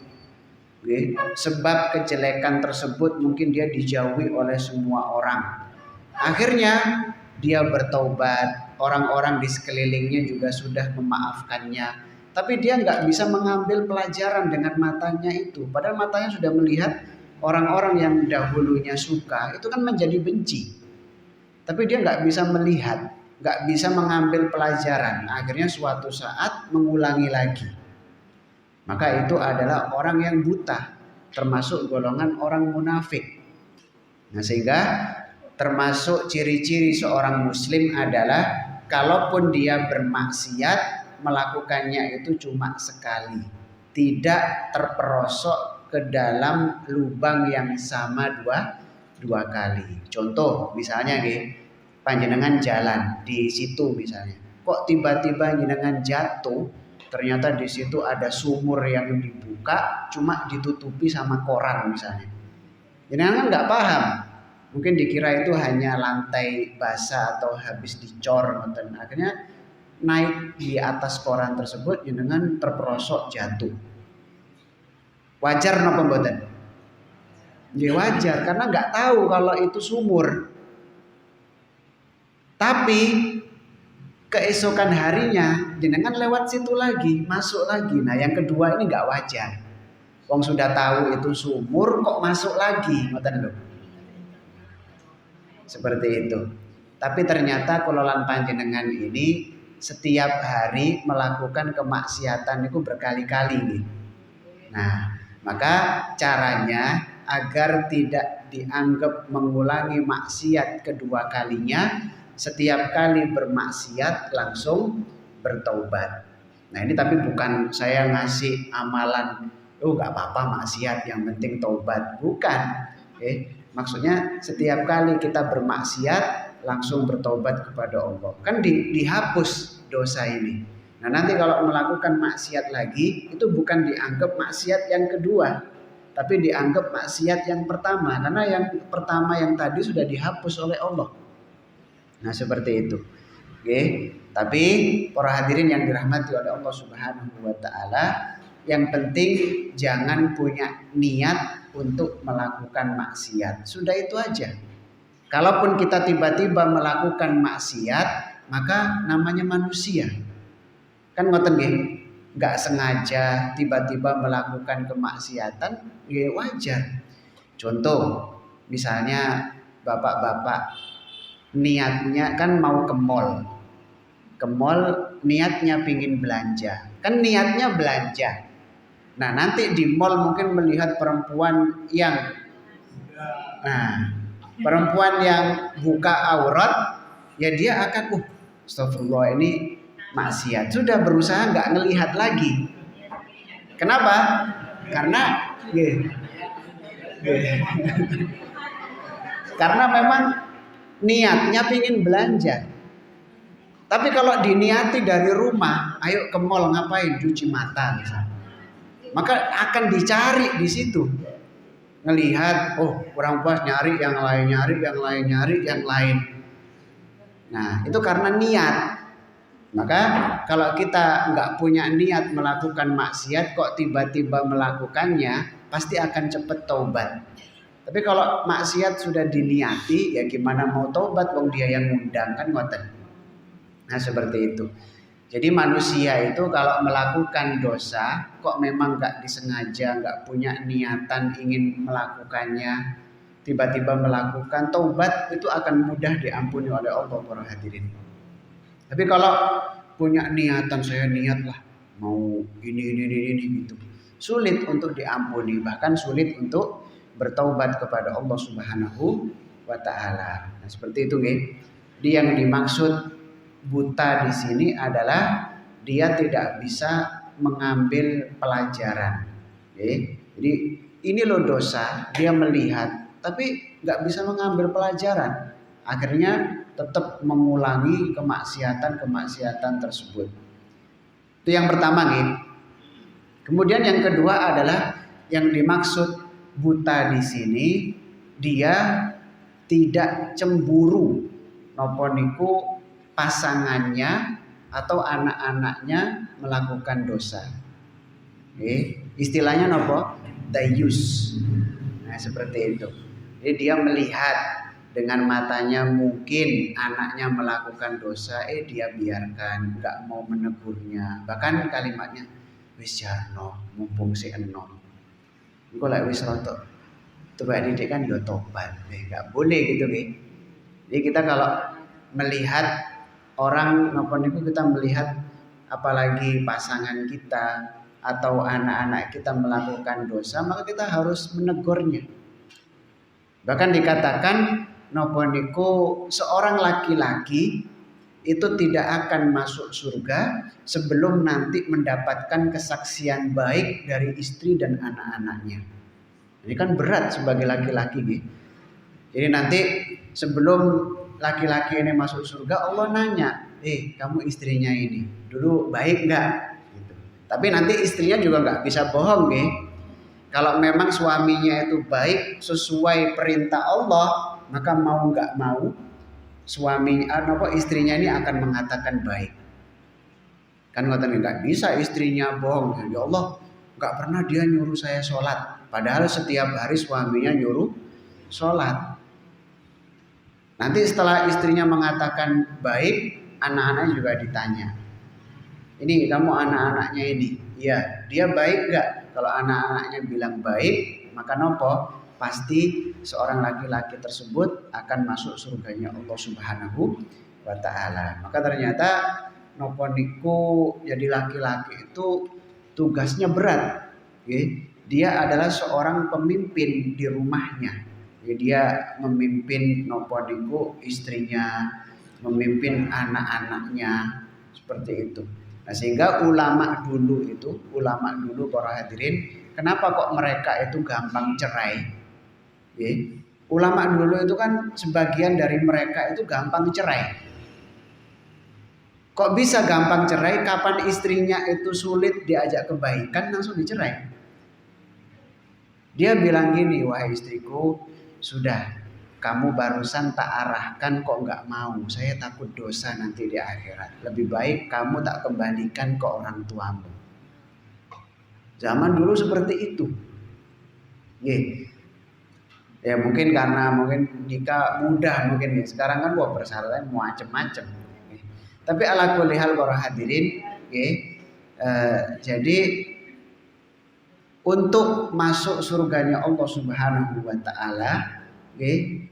sebab kejelekan tersebut mungkin dia dijauhi oleh semua orang. Akhirnya dia bertaubat, orang-orang di sekelilingnya juga sudah memaafkannya, tapi dia nggak bisa mengambil pelajaran dengan matanya itu. Padahal matanya sudah melihat orang-orang yang dahulunya suka itu kan menjadi benci, tapi dia nggak bisa melihat, nggak bisa mengambil pelajaran. Akhirnya suatu saat mengulangi lagi. Maka itu adalah orang yang buta, termasuk golongan orang munafik. Nah sehingga termasuk ciri-ciri seorang muslim adalah kalaupun dia bermaksiat, melakukannya itu cuma sekali, tidak terperosok ke dalam lubang yang sama dua kali. Contoh misalnya panjenengan jalan di situ misalnya, kok tiba-tiba jenengan jatuh, ternyata di situ ada sumur yang dibuka cuma ditutupi sama koran misalnya. Jenengan kan nggak paham, mungkin dikira itu hanya lantai basah atau habis dicor, akhirnya naik di atas koran tersebut jenengan terperosok jatuh. Wajar napa mboten? Ya wajar, karena nggak tahu kalau itu sumur. Tapi keesokan harinya jenengan lewat situ lagi, masuk lagi. Nah yang kedua ini nggak wajar. Wong sudah tahu itu sumur kok masuk lagi, ngoten lho. Seperti itu. Tapi ternyata kulolan panjenengan ini setiap hari melakukan kemaksiatan itu berkali-kali nih. Nah, maka caranya agar tidak dianggap mengulangi maksiat kedua kalinya, setiap kali bermaksiat langsung bertaubat. Nah ini tapi bukan saya ngasih amalan, gak apa-apa maksiat, yang penting taubat. Bukan. Maksudnya setiap kali kita bermaksiat langsung bertaubat kepada Allah. Kan dihapus dosa ini. Nah nanti kalau melakukan maksiat lagi, itu bukan dianggap maksiat yang kedua, tapi dianggap maksiat yang pertama. Karena yang pertama yang tadi sudah dihapus oleh Allah. Nah seperti itu. Oke. Tapi para hadirin yang dirahmati oleh Allah Subhanahu wa taala, yang penting jangan punya niat untuk melakukan maksiat. Sudah itu aja. Kalaupun kita tiba-tiba melakukan maksiat, maka namanya manusia. Kan ngoten nggih, enggak sengaja tiba-tiba melakukan kemaksiatan, ya wajar. Contoh, misalnya bapak-bapak niatnya kan mau ke mall. Ke mall niatnya pingin belanja. Kan niatnya belanja. Nah, nanti di mall mungkin melihat perempuan yang buka aurat, ya dia akan astagfirullah, ini maksiat. Sudah berusaha nggak ngelihat lagi. Kenapa? Karena karena memang niatnya pingin belanja. Tapi kalau diniati dari rumah, ayo ke mall ngapain? Cuci mata misalnya. Maka akan dicari di situ. Ngelihat, kurang puas, nyari yang lain. Nah, itu karena niat. Maka kalau kita nggak punya niat melakukan maksiat, kok tiba-tiba melakukannya, pasti akan cepat taubat. Tapi kalau maksiat sudah diniati, ya gimana mau taubat, wong dia yang ngundang, kan ngoten. Nah seperti itu. Jadi manusia itu kalau melakukan dosa, kok memang nggak disengaja, nggak punya niatan ingin melakukannya, tiba-tiba melakukan, taubat itu akan mudah diampuni oleh Allah para hadirin. Tapi kalau punya niatan, saya niat lah mau ini gitu, sulit untuk diampuni, bahkan sulit untuk bertaubat kepada Allah Subhanahu wa taala. Nah, seperti itu nggih. Dia yang dimaksud buta di sini adalah dia tidak bisa mengambil pelajaran. Jadi ini loh dosa, dia melihat tapi nggak bisa mengambil pelajaran. Akhirnya tetap mengulangi kemaksiatan tersebut. Itu yang pertama nih. Kemudian yang kedua adalah yang dimaksud buta di sini, dia tidak cemburu napa niku pasangannya atau anak-anaknya melakukan dosa. Istilahnya napa? Dayus. Nah, seperti itu. Jadi dia melihat dengan matanya, mungkin anaknya melakukan dosa, dia biarkan, enggak mau menegurnya. Bahkan kalimatnya, wis jarno, mumpung si enom. Engko lek wis rotok coba didik kan ya tobat. Enggak boleh gitu nih. Jadi kita kalau melihat orang napa niku, kita melihat apalagi pasangan kita atau anak-anak kita melakukan dosa, maka kita harus menegurnya. Bahkan dikatakan napa niku seorang laki-laki itu tidak akan masuk surga sebelum nanti mendapatkan kesaksian baik dari istri dan anak-anaknya. Ini kan berat sebagai laki-laki gitu. Jadi nanti sebelum laki-laki ini masuk surga, Allah nanya, kamu istrinya ini dulu baik nggak? Gitu. Tapi nanti istrinya juga nggak bisa bohong, kalau memang suaminya itu baik sesuai perintah Allah, maka mau nggak mau istrinya ini akan mengatakan baik. Kan nggak bisa istrinya bohong, ya Allah nggak pernah dia nyuruh saya sholat, padahal setiap hari suaminya nyuruh sholat. Nanti setelah istrinya mengatakan baik, anak-anaknya juga ditanya, ini kamu anak-anaknya ini, ya dia baik nggak? Kalau anak-anaknya bilang baik, maka nopo pasti seorang laki-laki tersebut akan masuk surganya Allah Subhanahu wa Ta'ala. Maka ternyata nopo niku jadi laki-laki itu tugasnya berat. Dia adalah seorang pemimpin di rumahnya. Dia memimpin nopo niku istrinya, memimpin anak-anaknya, seperti itu. Nah, sehingga ulama dulu para hadirin, kenapa kok mereka itu gampang cerai? Ulama dulu itu kan sebagian dari mereka itu gampang cerai. Kok bisa gampang cerai? Kapan istrinya itu sulit diajak kebaikan langsung dicerai. Dia bilang gini, wahai istriku, sudah kamu barusan tak arahkan kok nggak mau, saya takut dosa nanti di akhirat. Lebih baik kamu tak kembalikan ke orang tuamu. Zaman dulu seperti itu. Ya mungkin karena nikah mudah mungkin ya. Sekarang kan persyaratan macam-macam. Tapi ala kulli hal para hadirin, jadi untuk masuk surganya Allah Subhanahu wa Ta'ala,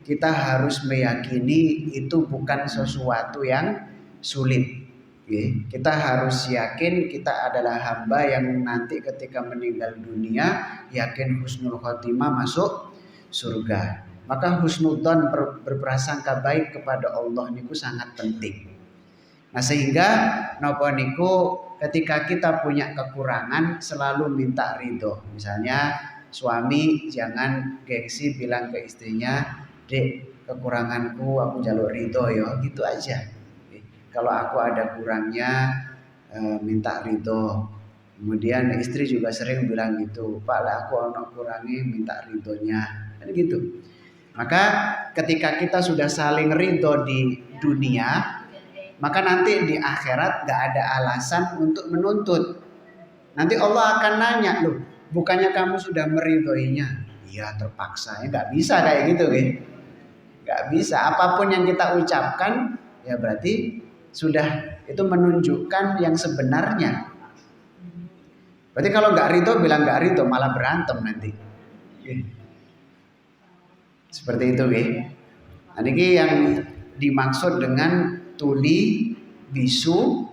kita harus meyakini itu bukan sesuatu yang sulit. Kita harus yakin kita adalah hamba yang nanti ketika meninggal dunia yakin husnul khotimah masuk surga. Maka husnudzon, berprasangka baik kepada Allah niku sangat penting. Nah, sehingga napa niku ketika kita punya kekurangan selalu minta ridho. Misalnya suami jangan gengsi bilang ke istrinya, "Dek, kekuranganku aku jaluk ridho ya," gitu aja. Kalau aku ada kurangnya minta ridho. Kemudian istri juga sering bilang gitu, "Pak, lah aku ono kurangi minta ridhonya." Kan gitu. Maka ketika kita sudah saling ridho di dunia, maka nanti di akhirat gak ada alasan untuk menuntut. Nanti Allah akan nanya, loh, bukannya kamu sudah meridhoinya? Iya, terpaksa. Ya gak bisa kayak gitu, gak bisa. Apapun yang kita ucapkan, ya berarti sudah itu menunjukkan yang sebenarnya. Berarti kalau gak ridho bilang gak ridho, malah berantem nanti. Seperti itu, Nah, ini yang dimaksud dengan tuli, bisu,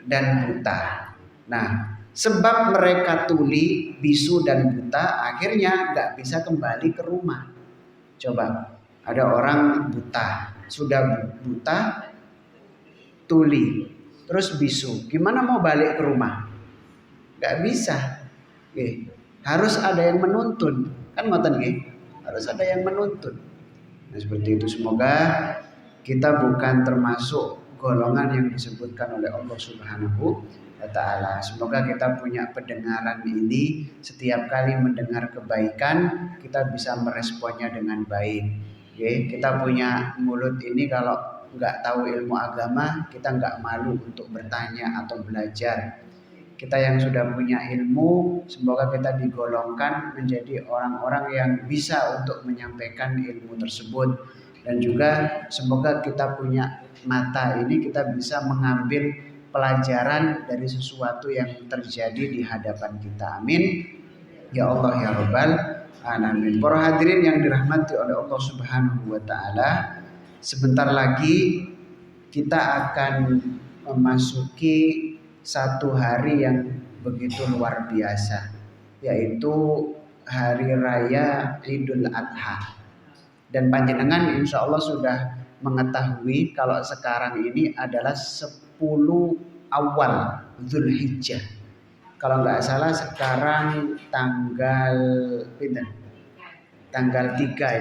dan buta. Nah, sebab mereka tuli, bisu, dan buta, akhirnya gak bisa kembali ke rumah. Coba, ada orang buta, sudah buta, tuli, terus bisu, gimana mau balik ke rumah? Gak bisa. Harus ada yang menuntun. Kan ngoten nggih? Harus ada yang menuntun. Nah, seperti itu. Semoga kita bukan termasuk golongan yang disebutkan oleh Allah Subhanahu wa Ta'ala. Semoga kita punya pendengaran ini, setiap kali mendengar kebaikan kita bisa meresponnya dengan baik. Kita punya mulut ini, kalau nggak tahu ilmu agama kita nggak malu untuk bertanya atau belajar. Kita yang sudah punya ilmu, semoga kita digolongkan menjadi orang-orang yang bisa untuk menyampaikan ilmu tersebut. Dan juga semoga kita punya mata ini, kita bisa mengambil pelajaran dari sesuatu yang terjadi di hadapan kita. Amin. Ya Allah ya Rabbal Alamin. Para hadirin yang dirahmati oleh Allah Subhanahu wa Ta'ala, sebentar lagi kita akan memasuki satu hari yang begitu luar biasa, yaitu hari raya Idul Adha. Dan panjenengan insya Allah sudah mengetahui kalau sekarang ini adalah 10 awal Dzulhijjah. Kalau nggak salah sekarang tanggal 3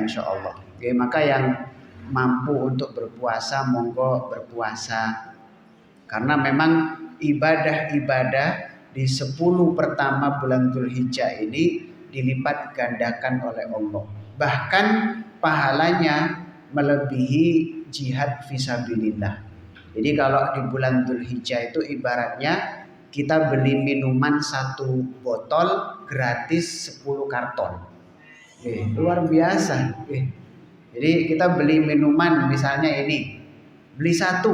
insya Allah. Maka yang mampu untuk berpuasa, monggo berpuasa. Karena memang ibadah-ibadah di 10 pertama bulan Dzulhijjah ini dilipat gandakan oleh Allah. Bahkan pahalanya melebihi jihad fisabilillah. Jadi kalau di bulan Dzulhijjah itu ibaratnya kita beli minuman 1 botol gratis 10 karton. Luar biasa. Jadi kita beli minuman misalnya ini, beli 1,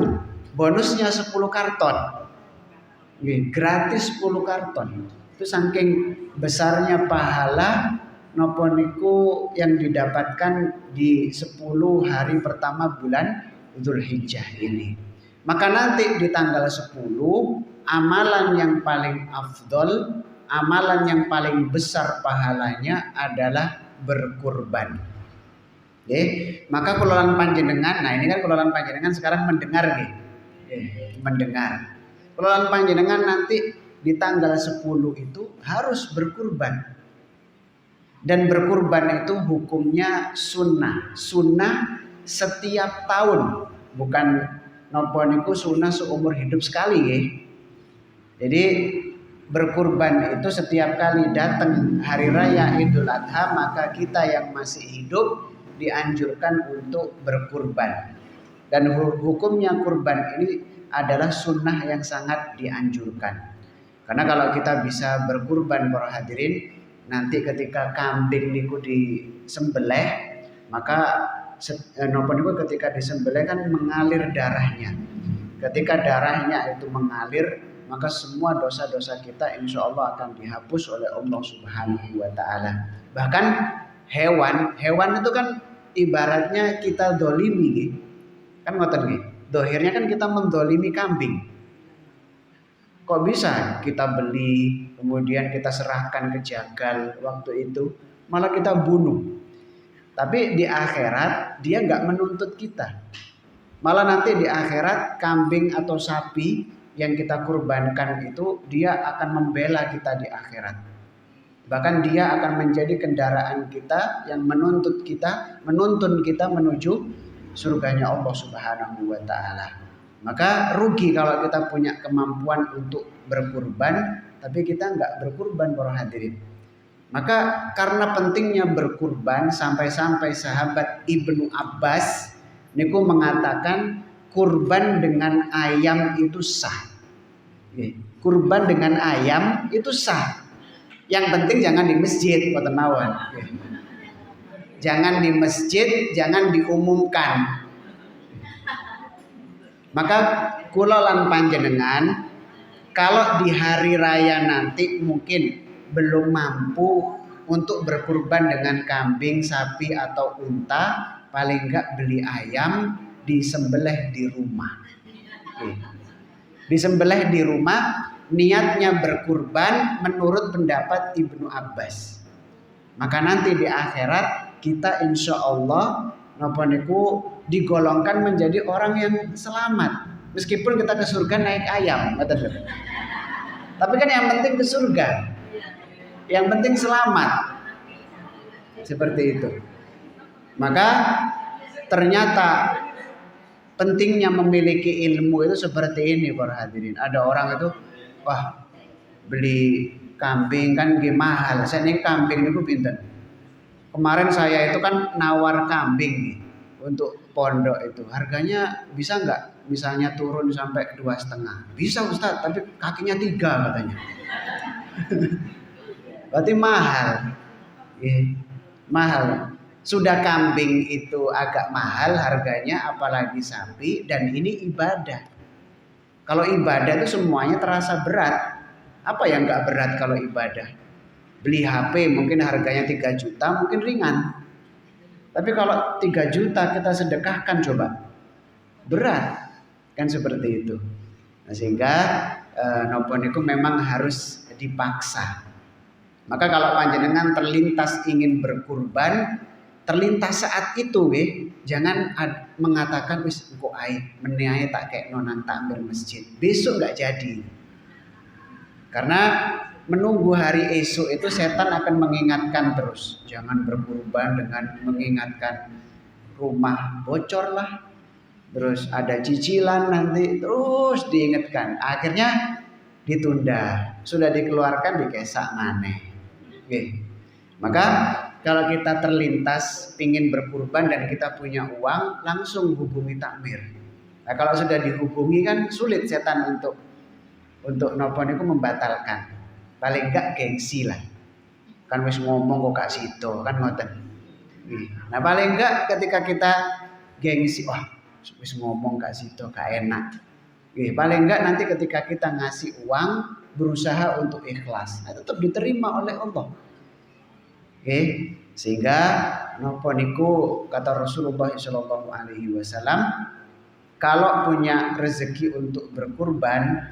bonusnya 10 karton. Gratis 10 karton. Itu saking besarnya pahala nopo niku yang didapatkan di 10 hari pertama bulan Dzulhijjah ini. Maka nanti di tanggal 10 amalan yang paling afdol, amalan yang paling besar pahalanya adalah berkurban. Maka kulolan panjenengan, nah ini kan kulolan panjenengan sekarang mendengar mendengar. Kulolan panjenengan nanti di tanggal 10 itu harus berkurban. Dan berkurban itu hukumnya sunnah. Sunnah setiap tahun, bukan nopo niku sunnah seumur hidup sekali ya. Jadi berkurban itu setiap kali datang hari raya Idul Adha, maka kita yang masih hidup dianjurkan untuk berkurban. Dan hukumnya kurban ini adalah sunnah yang sangat dianjurkan. Karena kalau kita bisa berkurban para hadirin, nanti ketika kambing niku disembelih, maka nopo niku ketika disembelih kan mengalir darahnya. Ketika darahnya itu mengalir, maka semua dosa-dosa kita insya Allah akan dihapus oleh Allah Subhanahu wa Ta'ala. Bahkan hewan itu kan ibaratnya kita dolimi, kan ngoten nggih. Dohirnya kan kita mendolimi kambing. Kok bisa kita beli, kemudian kita serahkan ke jagal waktu itu, malah kita bunuh. Tapi di akhirat dia nggak menuntut kita. Malah nanti di akhirat kambing atau sapi yang kita kurbankan itu dia akan membela kita di akhirat. Bahkan dia akan menjadi kendaraan kita yang menuntun kita menuju surganya Allah Subhanahu wa Ta'ala. Maka rugi kalau kita punya kemampuan untuk berkurban tapi kita nggak berkurban para hadirin. Maka karena pentingnya berkurban, sampai-sampai sahabat Ibnu Abbas niku mengatakan kurban dengan ayam itu sah. Kurban dengan ayam itu sah. Yang penting jangan di masjid, boten mawon. Jangan di masjid, jangan diumumkan. Maka kula lan panjenengan kalau di hari raya nanti mungkin belum mampu untuk berkurban dengan kambing, sapi atau unta, paling enggak beli ayam disembelih di rumah. Disembelih di rumah, niatnya berkurban menurut pendapat Ibnu Abbas. Maka nanti di akhirat kita insya Allah napa niku digolongkan menjadi orang yang selamat. Meskipun kita ke surga naik ayam, tapi kan yang penting ke surga, yang penting selamat. Seperti itu. Maka ternyata pentingnya memiliki ilmu itu seperti ini para hadirin. Ada orang itu, wah beli kambing kan mahal. Saya ini kambing itu pinten. Kemarin saya itu kan nawar kambing untuk pondok itu. Harganya bisa nggak? Misalnya turun sampai 2,5. Bisa Ustaz, tapi kakinya 3 katanya. Berarti mahal. Mahal. Sudah kambing itu agak mahal harganya, apalagi sapi, dan ini ibadah. Kalau ibadah itu semuanya terasa berat. Apa yang nggak berat kalau ibadah? Beli HP mungkin harganya 3 juta, mungkin ringan. Tapi kalau 3 juta kita sedekahkan coba, berat. Kan seperti itu. Nah, sehingga nopo niku memang harus dipaksa. Maka kalau panjenengan terlintas ingin berkurban, terlintas saat itu jangan mengatakan wis engko ae meneae tak kek nonang takmir masjid. Besok enggak jadi. Karena menunggu hari esok itu setan akan mengingatkan terus. Jangan berkurban dengan mengingatkan. rumah bocor lah, terus ada cicilan nanti, terus diingatkan, akhirnya ditunda, sudah dikeluarkan dikesak maneh. Oke. Maka kalau kita terlintas ingin berkurban dan kita punya uang, langsung hubungi takmir. Nah, kalau sudah dihubungi kan sulit setan untuk nopo niku membatalkan. Paling enggak gengsi lah. Kan wis ngomong kok gak sido, kan ngoten. Nah, paling enggak ketika kita gengsi, wah wis ngomong gak sido, gak enak. Paling enggak nanti ketika kita ngasih uang berusaha untuk ikhlas, nah, tetap diterima oleh Allah. Sehingga nopo niku kata Rasulullah Shallallahu Alaihi Wasallam, kalau punya rezeki untuk berkurban,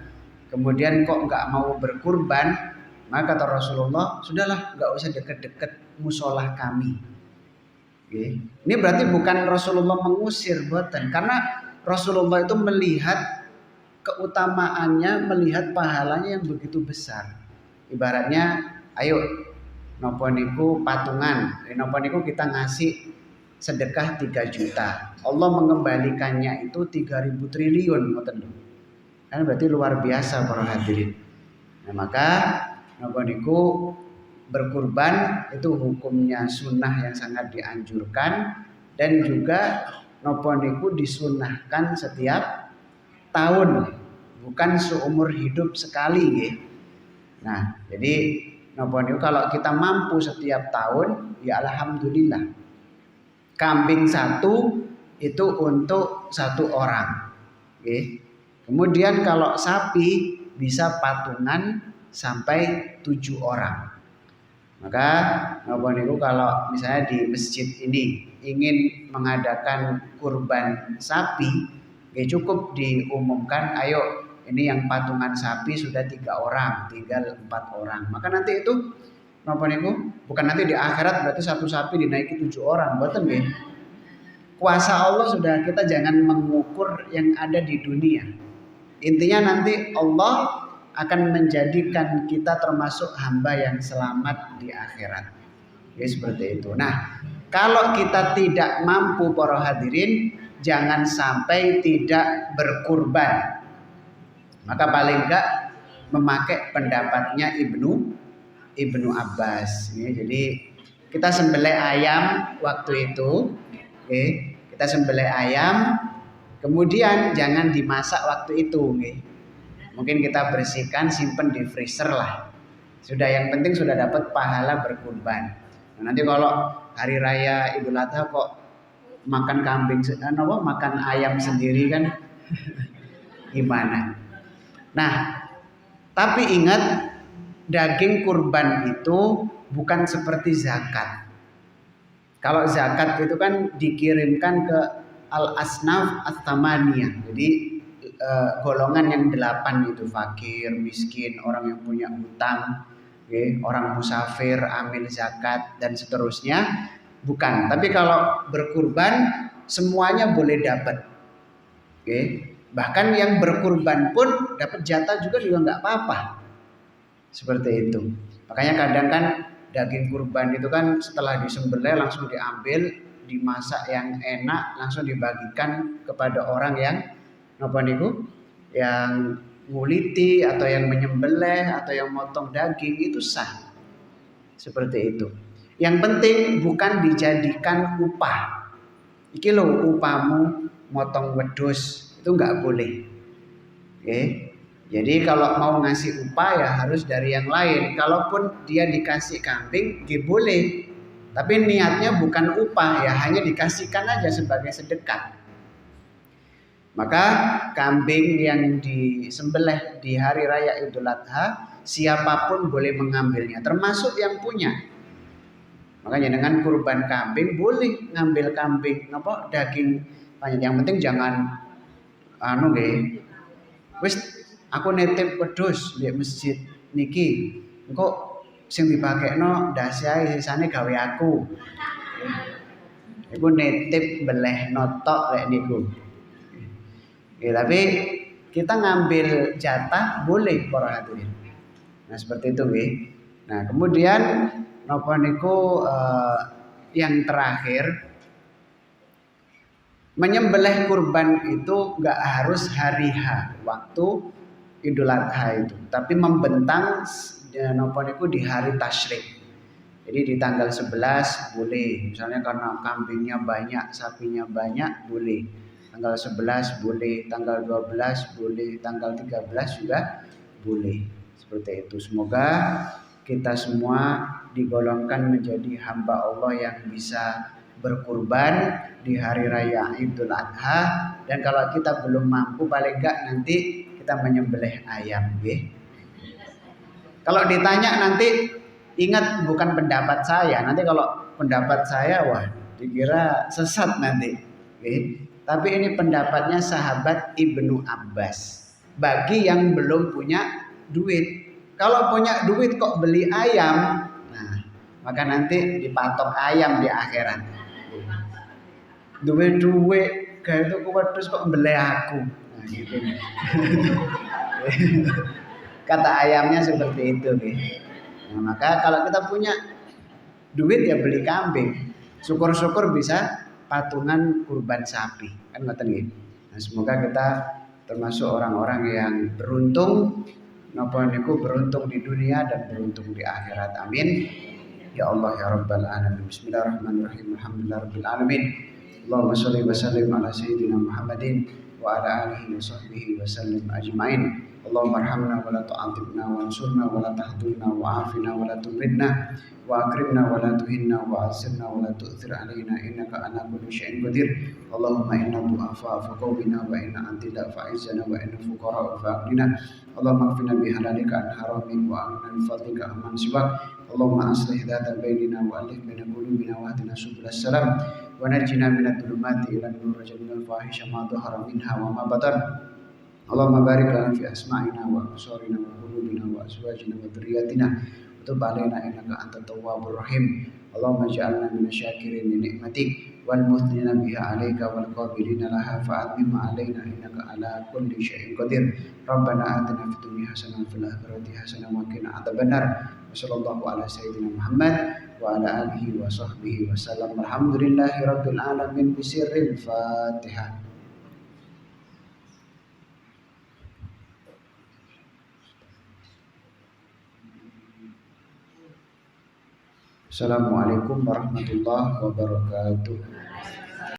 kemudian kok nggak mau berkurban, maka kata Rasulullah, sudahlah nggak usah deket-deket musolah kami. Ini berarti bukan Rasulullah mengusir, buatan, karena Rasulullah itu melihat keutamaannya, melihat pahalanya yang begitu besar. Ibaratnya, ayo nopo niku patungan, nopo niku kita ngasih sedekah 3 juta, Allah mengembalikannya itu 3.000 triliun, kan berarti luar biasa para hadirin. Nah, maka nopo niku berkurban itu hukumnya sunnah yang sangat dianjurkan, dan juga nopo niku disunnahkan setiap tahun, bukan seumur hidup sekali. Nah, jadi nopo niku kalau kita mampu setiap tahun, ya alhamdulillah. Kambing 1 itu untuk 1 orang. Kemudian kalau sapi bisa patungan sampai 7 orang. Maka nopo niku kalau misalnya di masjid ini ingin mengadakan kurban sapi, cukup diumumkan, ayo ini yang patungan sapi sudah 3 orang, tinggal 4 orang. Maka nanti itu nopo niku bukan nanti di akhirat berarti 1 sapi dinaiki 7 orang, mboten nggih. Kuasa Allah sudah, kita jangan mengukur yang ada di dunia. Intinya nanti Allah akan menjadikan kita termasuk hamba yang selamat di akhirat. Ya seperti itu. Nah, kalau kita tidak mampu para hadirin, jangan sampai tidak berkurban. Maka paling enggak memakai pendapatnya Ibnu Abbas. Jadi kita sembelih ayam waktu itu, kita sembelih ayam, kemudian jangan dimasak waktu itu. Mungkin kita bersihkan, simpen di freezer lah. Sudah, yang penting sudah dapat pahala berkurban. Nah, nanti kalau hari raya Idul Adha kok makan kambing, makan ayam sendiri kan gimana? Nah, tapi ingat, daging kurban itu bukan seperti zakat. Kalau zakat itu kan dikirimkan ke al-asnaf at-tamaniyah. Jadi golongan yang 8 itu, fakir, miskin, orang yang punya hutang, orang musafir, amil zakat, dan seterusnya. Bukan. Tapi kalau berkurban semuanya boleh dapat. Bahkan yang berkurban pun dapat jatah juga nggak apa-apa. Seperti itu. Makanya kadang kan daging kurban itu kan setelah disembelih langsung diambil, dimasak yang enak, langsung dibagikan kepada orang yang yang nguliti atau yang menyembelih atau yang motong daging, itu sah. Seperti itu. Yang penting bukan dijadikan upah. Iki lho upahmu motong wedhus, itu nggak boleh. Jadi kalau mau ngasih upah ya harus dari yang lain. Kalaupun dia dikasih kambing, boleh. Tapi niatnya bukan upah, ya hanya dikasihkan aja sebagai sedekah. Maka kambing yang disembelih di hari raya Idul Adha, siapapun boleh mengambilnya, termasuk yang punya. Makanya dengan kurban kambing boleh ngambil kambing, daging banyak. Yang penting jangan wis aku nitip wedhus di masjid niki, engko sing dipakekno ndase sisane gawe aku. Iku nitip beleh notok lek niku. Tapi kita ngambil jatah boleh para hadirin. Nah seperti itu nggih. Nah kemudian napa niku yang terakhir, Menyembelih kurban itu nggak harus hari H waktu Idul Adha itu, tapi membentang napa niku di hari tasyrik. Jadi di tanggal 11 boleh, misalnya karena kambingnya banyak, sapinya banyak boleh. Tanggal 11 boleh, tanggal 12 boleh, tanggal 13 juga boleh. Seperti itu. Semoga kita semua digolongkan menjadi hamba Allah yang bisa berkurban di hari raya Idul Adha, dan kalau kita belum mampu paling enggak nanti kita menyembelih ayam, nggih. Kalau ditanya nanti ingat bukan pendapat saya. Nanti kalau pendapat saya wah dikira sesat nanti. Oke. Tapi ini pendapatnya sahabat Ibnu Abbas. Bagi yang belum punya duit. Kalau punya duit kok beli ayam, nah maka nanti dipatok ayam di akhirat. Duit-duit kayak itu terus kok beli aku. Nah, gitu. Kata ayamnya seperti itu, nih. Nah, maka kalau kita punya duit ya beli kambing. Syukur-syukur bisa patungan kurban sapi. Kan ngoten nggih. Nah, semoga kita termasuk orang-orang yang beruntung, napa niku beruntung di dunia dan beruntung di akhirat. Amin. Ya Allah ya Rabbal alamin. Bismillahirrahmanirrahim. Alhamdulillahirabbil alamin. Allahumma shalli wa sallim ala sayyidina Muhammadin wa ala alihi wa sahbihi wa sallim ajmain. Allahumma arhamna wa la tu'adzibna wa ansurna wa la tahdurna wa afina wa la turidna wa akrimna wa la tuhinna wa asirna wa la tu'thir alaina innaka ala kulli syai'in qadir. Allahumma inna du'afa fa qawbina wa inna antida fa'izana wa inna fuqara fa'aqlina. Allahumma qfina bihalalika an haramin wa aghnina bi fadlika amman siwak. Allahumma aslih dhata bainina wa alif baina qulubina wa ahdina subulas salam wa najjina minadh dhulumati ila nur wa jannil fahisha ma dhahara minha wa ma batan. Allahumma barik lana fi asma'ina wa absarina wa qulubina wa azwajina wa dhurriyyatina wa tub 'alaina innaka antat tawwabur rahim. Allahumma ij'alna minasyakirin li ni'matik wal muthnina biha 'alaika wal qabilina laha fa'atmim 'alaina innaka 'ala kulli syai'in qadir. Rabbana atina fid dunya hasanah wa fil akhirati hasanah wa qina adzabannar. Wassallallahu ala sayyidina Muhammad wa ala alihi wa sahbihi wa sallam. Alhamdulillahi rabbil alamin bisirril Fatihah. Assalamualaikum warahmatullahi wabarakatuh.